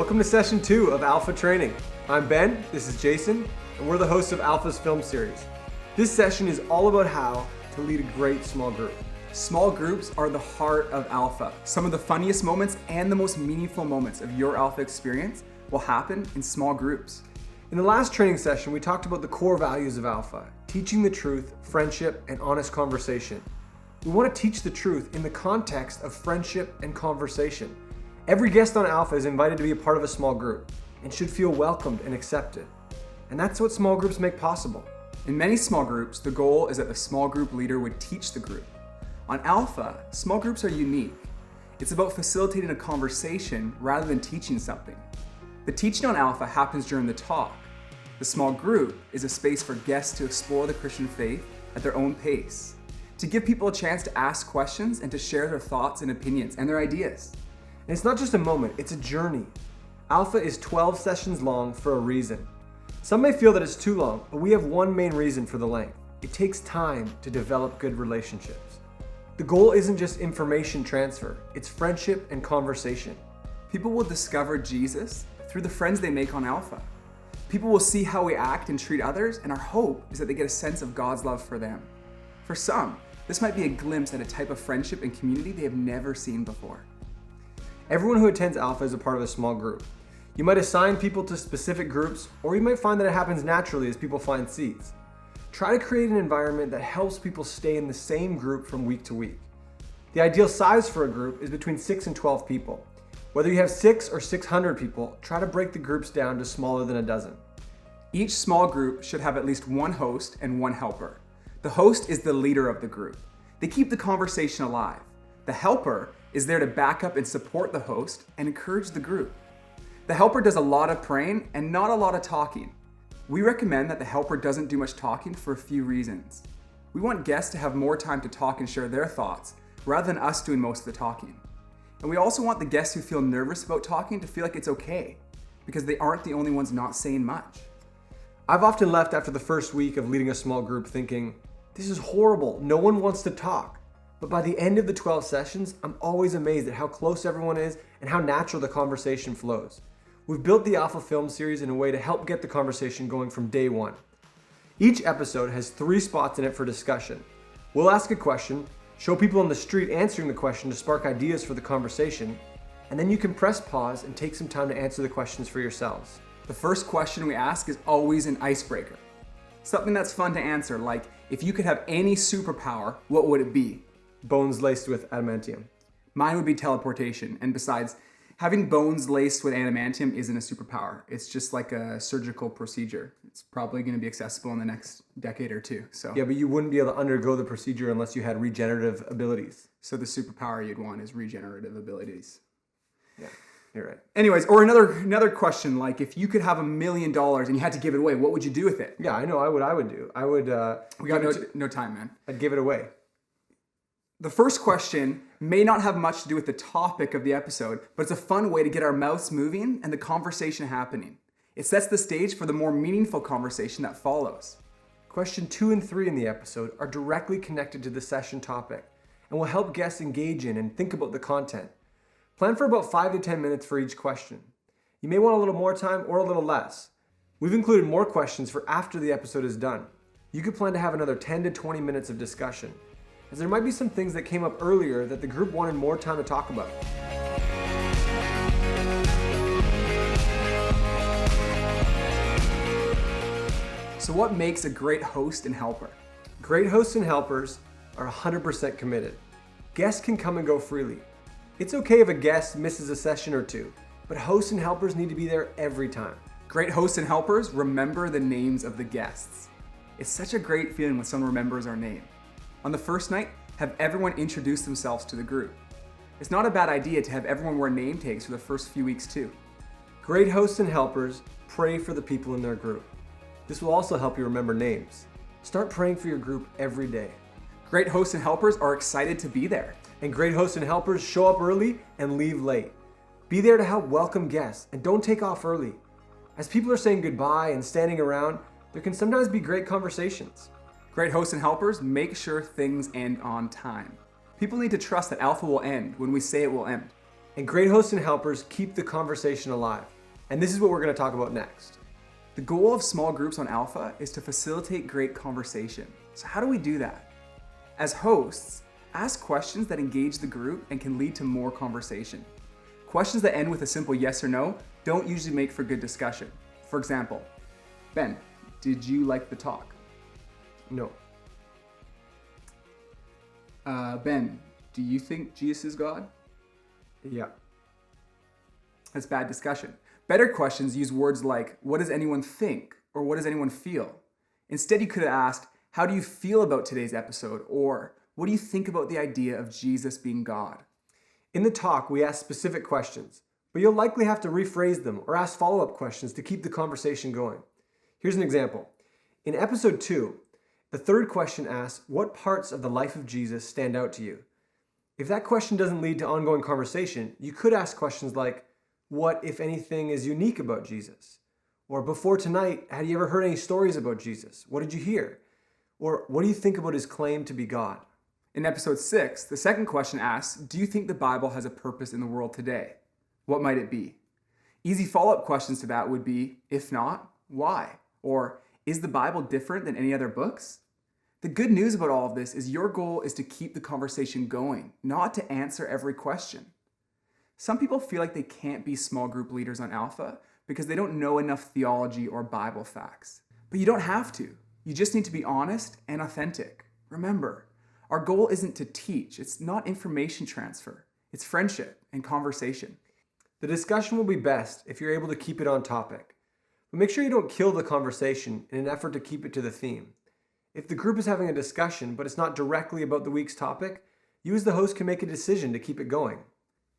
Welcome to session 2 of Alpha Training. I'm Ben, this is Jason, and we're the hosts of Alpha's film series. This session is all about how to lead a great small group. Small groups are the heart of Alpha. Some of the funniest moments and the most meaningful moments of your Alpha experience will happen in small groups. In the last training session, we talked about the core values of Alpha, teaching the truth, friendship, and honest conversation. We want to teach the truth in the context of friendship and conversation. Every guest on Alpha is invited to be a part of a small group and should feel welcomed and accepted. And that's what small groups make possible. In many small groups, the goal is that the small group leader would teach the group. On Alpha, small groups are unique. It's about facilitating a conversation rather than teaching something. The teaching on Alpha happens during the talk. The small group is a space for guests to explore the Christian faith at their own pace, to give people a chance to ask questions and to share their thoughts and opinions and their ideas. And it's not just a moment, it's a journey. Alpha is 12 sessions long for a reason. Some may feel that it's too long, but we have one main reason for the length. It takes time to develop good relationships. The goal isn't just information transfer, it's friendship and conversation. People will discover Jesus through the friends they make on Alpha. People will see how we act and treat others, and our hope is that they get a sense of God's love for them. For some, this might be a glimpse at a type of friendship and community they have never seen before. Everyone who attends Alpha is a part of a small group. You might assign people to specific groups, or you might find that it happens naturally as people find seats. Try to create an environment that helps people stay in the same group from week to week. The ideal size for a group is between 6 and 12 people. Whether you have 6 or 600 people, try to break the groups down to smaller than a dozen. Each small group should have at least one host and one helper. The host is the leader of the group. They keep the conversation alive. The helper is there to back up and support the host and encourage the group. The helper does a lot of praying and not a lot of talking. We recommend that the helper doesn't do much talking for a few reasons. We want guests to have more time to talk and share their thoughts rather than us doing most of the talking. And we also want the guests who feel nervous about talking to feel like it's okay, because they aren't the only ones not saying much. I've often left after the first week of leading a small group thinking, this is horrible, no one wants to talk. But by the end of the 12 sessions, I'm always amazed at how close everyone is and how natural the conversation flows. We've built the Alpha film series in a way to help get the conversation going from day one. Each episode has 3 spots in it for discussion. We'll ask a question, show people on the street answering the question to spark ideas for the conversation, and then you can press pause and take some time to answer the questions for yourselves. The first question we ask is always an icebreaker. Something that's fun to answer, like, if you could have any superpower, what would it be? Bones laced with adamantium. Mine would be teleportation, and besides, having bones laced with adamantium isn't a superpower. It's just like a surgical procedure. It's probably going to be accessible in the next decade or two. Yeah, but you wouldn't be able to undergo the procedure unless you had regenerative abilities. So the superpower you'd want is regenerative abilities. Yeah, you're right. Anyways, or another question, like if you could have $1 million and you had to give it away, what would you do with it? Yeah, I know. I would do. I would. We got no time, man. I'd give it away. The first question may not have much to do with the topic of the episode, but it's a fun way to get our mouths moving and the conversation happening. It sets the stage for the more meaningful conversation that follows. Question 2 and 3 in the episode are directly connected to the session topic and will help guests engage in and think about the content. Plan for about 5 to 10 minutes for each question. You may want a little more time or a little less. We've included more questions for after the episode is done. You could plan to have another 10 to 20 minutes of discussion, as there might be some things that came up earlier that the group wanted more time to talk about. So what makes a great host and helper? Great hosts and helpers are 100% committed. Guests can come and go freely. It's okay if a guest misses a session or two, but hosts and helpers need to be there every time. Great hosts and helpers remember the names of the guests. It's such a great feeling when someone remembers our name. On the first night, have everyone introduce themselves to the group. It's not a bad idea to have everyone wear name tags for the first few weeks too. Great hosts and helpers pray for the people in their group. This will also help you remember names. Start praying for your group every day. Great hosts and helpers are excited to be there. And great hosts and helpers show up early and leave late. Be there to help welcome guests and don't take off early. As people are saying goodbye and standing around, there can sometimes be great conversations. Great hosts and helpers make sure things end on time. People need to trust that Alpha will end when we say it will end. And great hosts and helpers keep the conversation alive. And this is what we're going to talk about next. The goal of small groups on Alpha is to facilitate great conversation. So how do we do that? As hosts, ask questions that engage the group and can lead to more conversation. Questions that end with a simple yes or no don't usually make for good discussion. For example, Ben, did you like the talk? No. Ben, do you think Jesus is God? Yeah. That's bad discussion. Better questions use words like, what does anyone think? Or what does anyone feel? Instead, you could have asked, how do you feel about today's episode? Or what do you think about the idea of Jesus being God? In the talk, we ask specific questions, but you'll likely have to rephrase them or ask follow-up questions to keep the conversation going. Here's an example. In episode 2, the third question asks, what parts of the life of Jesus stand out to you? If that question doesn't lead to ongoing conversation, you could ask questions like, what, if anything, is unique about Jesus? Or before tonight, had you ever heard any stories about Jesus? What did you hear? Or what do you think about his claim to be God? In episode 6, the second question asks, do you think the Bible has a purpose in the world today? What might it be? Easy follow-up questions to that would be, if not, why? Or, is the Bible different than any other books? The good news about all of this is your goal is to keep the conversation going, not to answer every question. Some people feel like they can't be small group leaders on Alpha because they don't know enough theology or Bible facts. But you don't have to. You just need to be honest and authentic. Remember, our goal isn't to teach. It's not information transfer. It's friendship and conversation. The discussion will be best if you're able to keep it on topic. But make sure you don't kill the conversation in an effort to keep it to the theme. If the group is having a discussion, but it's not directly about the week's topic, you as the host can make a decision to keep it going.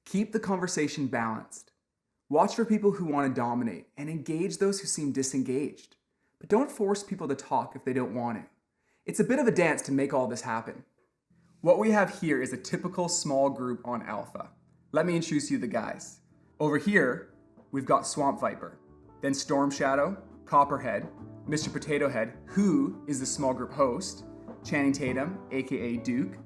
Keep the conversation balanced. Watch for people who want to dominate and engage those who seem disengaged. But don't force people to talk if they don't want to. It's a bit of a dance to make all this happen. What we have here is a typical small group on Alpha. Let me introduce you to the guys. Over here, we've got Swamp Viper, then Storm Shadow, Copperhead, Mr. Potato Head, who is the small group host, Channing Tatum, aka Duke,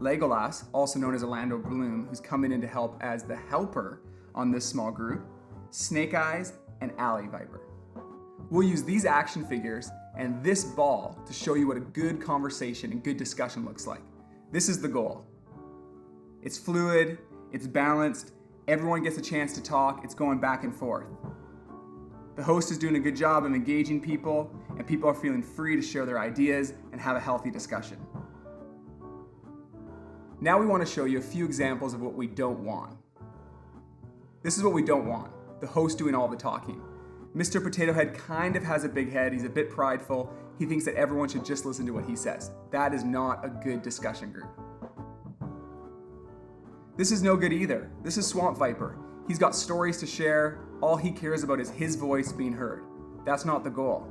Legolas, also known as Orlando Bloom, who's coming in to help as the helper on this small group, Snake Eyes, and Alley Viper. We'll use these action figures and this ball to show you what a good conversation and good discussion looks like. This is the goal. It's fluid, it's balanced, everyone gets a chance to talk, it's going back and forth. The host is doing a good job of engaging people, and people are feeling free to share their ideas and have a healthy discussion. Now we want to show you a few examples of what we don't want. This is what we don't want, the host doing all the talking. Mr. Potato Head kind of has a big head, he's a bit prideful, he thinks that everyone should just listen to what he says. That is not a good discussion group. This is no good either. This is Swamp Viper. He's got stories to share, all he cares about is his voice being heard. That's not the goal.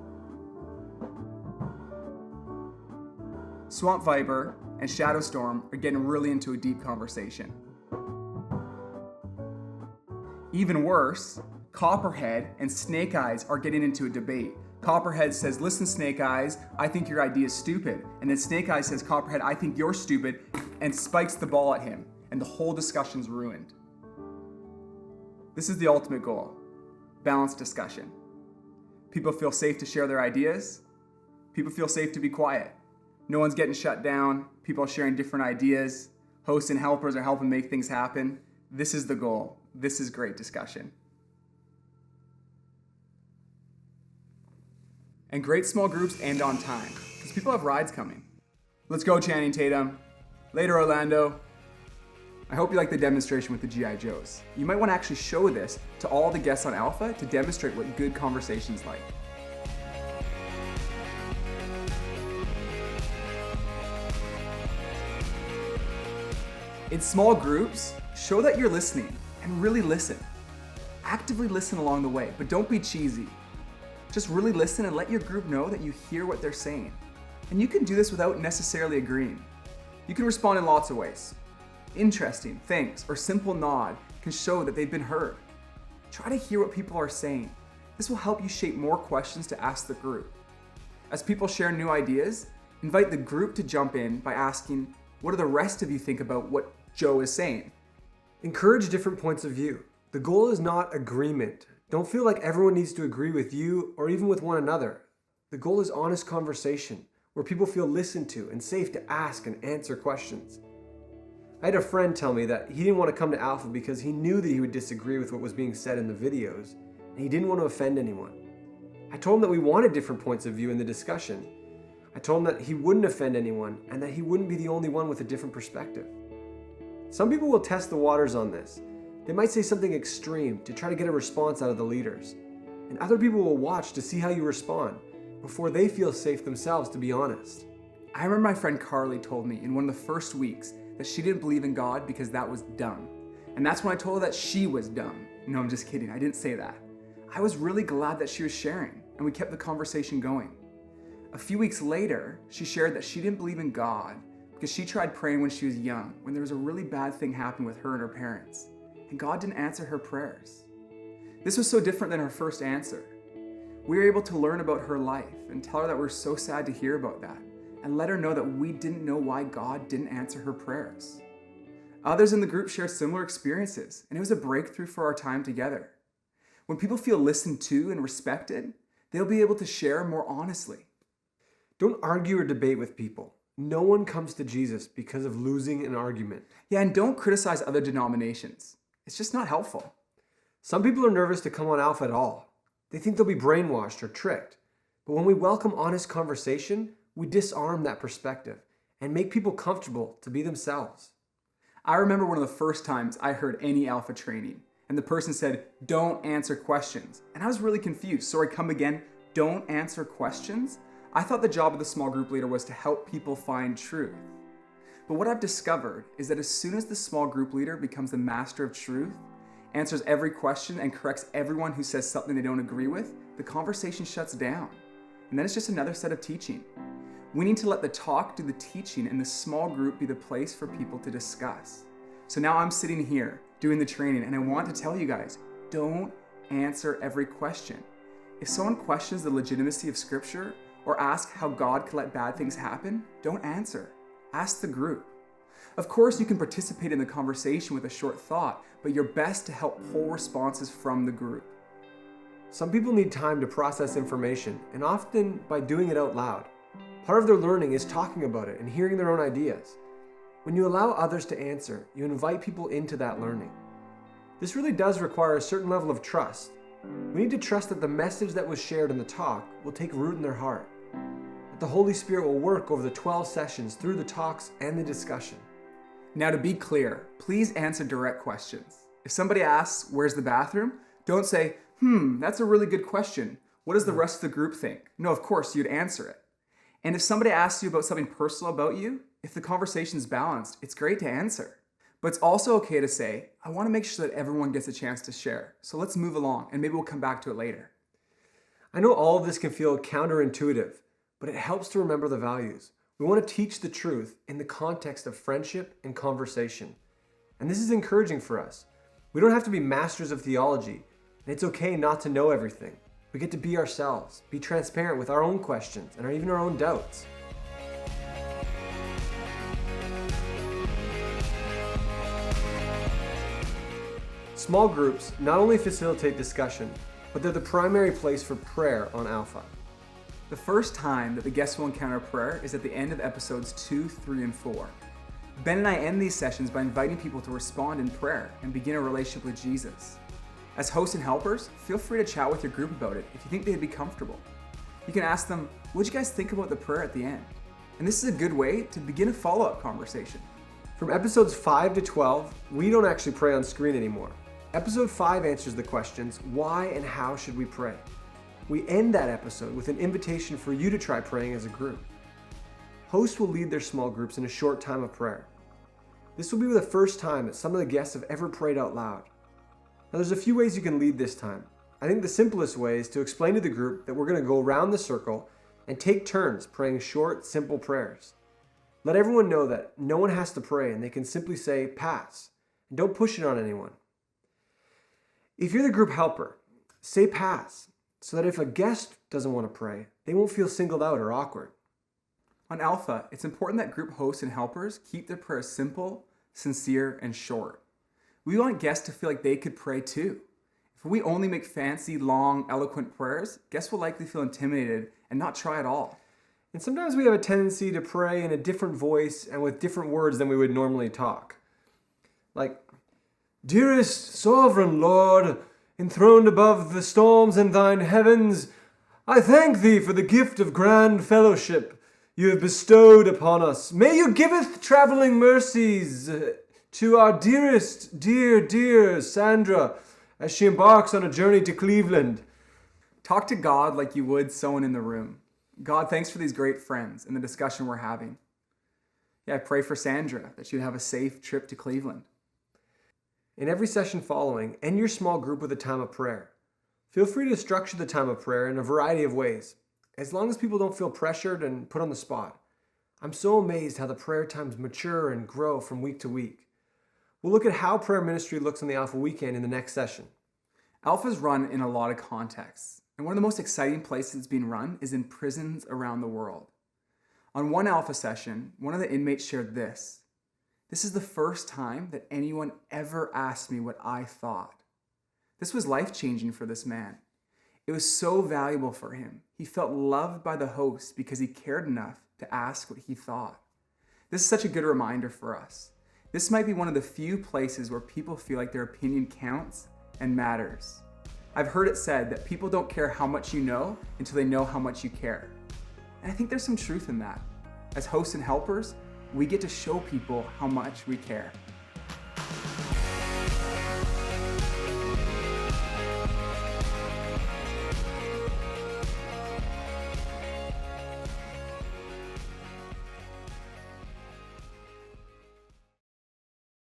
Swamp Viper and Shadow Storm are getting really into a deep conversation. Even worse, Copperhead and Snake Eyes are getting into a debate. Copperhead says, listen, Snake Eyes, I think your idea is stupid. And then Snake Eyes says, Copperhead, I think you're stupid, and spikes the ball at him. And the whole discussion's ruined. This is the ultimate goal. Balanced discussion. People feel safe to share their ideas. People feel safe to be quiet. No one's getting shut down. People are sharing different ideas. Hosts and helpers are helping make things happen. This is the goal. This is great discussion. And great small groups end on time, because people have rides coming. Let's go, Channing Tatum. Later, Orlando. I hope you like the demonstration with the G.I. Joes. You might want to actually show this to all the guests on Alpha to demonstrate what good conversation's like. In small groups, show that you're listening and really listen. Actively listen along the way, but don't be cheesy. Just really listen and let your group know that you hear what they're saying. And you can do this without necessarily agreeing. You can respond in lots of ways. Interesting, thanks, or simple nod can show that they've been heard. Try to hear what people are saying. This will help you shape more questions to ask the group. As people share new ideas, invite the group to jump in by asking, what do the rest of you think about what Joe is saying? Encourage different points of view. The goal is not agreement, Don't feel like everyone needs to agree with you or even with one another. The goal is honest conversation, where people feel listened to and safe to ask and answer questions. I had a friend tell me that he didn't want to come to Alpha because he knew that he would disagree with what was being said in the videos, and he didn't want to offend anyone. I told him that we wanted different points of view in the discussion. I told him that he wouldn't offend anyone and that he wouldn't be the only one with a different perspective. Some people will test the waters on this. They might say something extreme to try to get a response out of the leaders, and other people will watch to see how you respond before they feel safe themselves to be honest. I remember my friend Carly told me in one of the first weeks that she didn't believe in God because that was dumb. And that's when I told her that she was dumb. No, I'm just kidding. I didn't say that. I was really glad that she was sharing, and we kept the conversation going. A few weeks later, she shared that she didn't believe in God because she tried praying when she was young, when there was a really bad thing happened with her and her parents, and God didn't answer her prayers. This was so different than her first answer. We were able to learn about her life and tell her that we're so sad to hear about that, and let her know that we didn't know why God didn't answer her prayers. Others in the group shared similar experiences, and it was a breakthrough for our time together. When people feel listened to and respected, they'll be able to share more honestly. Don't argue or debate with people. No one comes to Jesus because of losing an argument. Yeah, and don't criticize other denominations. It's just not helpful. Some people are nervous to come on Alpha at all. They think they'll be brainwashed or tricked. But when we welcome honest conversation, we disarm that perspective and make people comfortable to be themselves. I remember one of the first times I heard any Alpha training, and the person said, "Don't answer questions." And I was really confused. Sorry, come again, don't answer questions? I thought the job of the small group leader was to help people find truth. But what I've discovered is that as soon as the small group leader becomes the master of truth, answers every question, and corrects everyone who says something they don't agree with, the conversation shuts down. And then it's just another set of teaching. We need to let the talk do the teaching and the small group be the place for people to discuss. So now I'm sitting here doing the training, and I want to tell you guys, don't answer every question. If someone questions the legitimacy of Scripture or asks how God could let bad things happen, don't answer. Ask the group. Of course, you can participate in the conversation with a short thought, but you're best to help pull responses from the group. Some people need time to process information, and often by doing it out loud. Part of their learning is talking about it and hearing their own ideas. When you allow others to answer, you invite people into that learning. This really does require a certain level of trust. We need to trust that the message that was shared in the talk will take root in their heart, that the Holy Spirit will work over the 12 sessions through the talks and the discussion. Now, to be clear, please answer direct questions. If somebody asks, "Where's the bathroom?" don't say, "That's a really good question. What does the rest of the group think?" No, of course, you'd answer it. And if somebody asks you about something personal about you, if the conversation's balanced, it's great to answer. But it's also okay to say, "I want to make sure that everyone gets a chance to share. So let's move along, and maybe we'll come back to it later." I know all of this can feel counterintuitive, but it helps to remember the values. We want to teach the truth in the context of friendship and conversation. And this is encouraging for us. We don't have to be masters of theology, and it's okay not to know everything. We get to be ourselves, be transparent with our own questions and even our own doubts. Small groups not only facilitate discussion, but they're the primary place for prayer on Alpha. The first time that the guests will encounter prayer is at the end of episodes 2, 3, and 4. Ben and I end these sessions by inviting people to respond in prayer and begin a relationship with Jesus. As hosts and helpers, feel free to chat with your group about it if you think they'd be comfortable. You can ask them, "What'd you guys think about the prayer at the end?" And this is a good way to begin a follow-up conversation. From episodes 5 to 12, we don't actually pray on screen anymore. Episode 5 answers the questions, why and how should we pray? We end that episode with an invitation for you to try praying as a group. Hosts will lead their small groups in a short time of prayer. This will be the first time that some of the guests have ever prayed out loud. Now there's a few ways you can lead this time. I think the simplest way is to explain to the group that we're going to go around the circle and take turns praying short, simple prayers. Let everyone know that no one has to pray and they can simply say, "Pass," and don't push it on anyone. If you're the group helper, say "pass," so that if a guest doesn't want to pray, they won't feel singled out or awkward. On Alpha, it's important that group hosts and helpers keep their prayers simple, sincere, and short. We want guests to feel like they could pray too. If we only make fancy, long, eloquent prayers, guests will likely feel intimidated and not try at all. And sometimes we have a tendency to pray in a different voice and with different words than we would normally talk. Like, "Dearest sovereign Lord, enthroned above the storms in thine heavens, I thank thee for the gift of grand fellowship you have bestowed upon us. May you giveth traveling mercies to our dearest, dear Sandra as she embarks on a journey to Cleveland." Talk to God like you would someone in the room. God, thanks for these great friends and the discussion we're having. Yeah, I pray for Sandra that she'd have a safe trip to Cleveland. In every session following, end your small group with a time of prayer. Feel free to structure the time of prayer in a variety of ways, as long as people don't feel pressured and put on the spot. I'm so amazed how the prayer times mature and grow from week to week. We'll look at how prayer ministry looks on the Alpha Weekend in the next session. Alpha's run in a lot of contexts, and one of the most exciting places it's being run is in prisons around the world. On one Alpha session, one of the inmates shared this. "This is the first time that anyone ever asked me what I thought." This was life-changing for this man. It was so valuable for him. He felt loved by the host because he cared enough to ask what he thought. This is such a good reminder for us. This might be one of the few places where people feel like their opinion counts and matters. I've heard it said that people don't care how much you know until they know how much you care. And I think there's some truth in that. As hosts and helpers, we get to show people how much we care.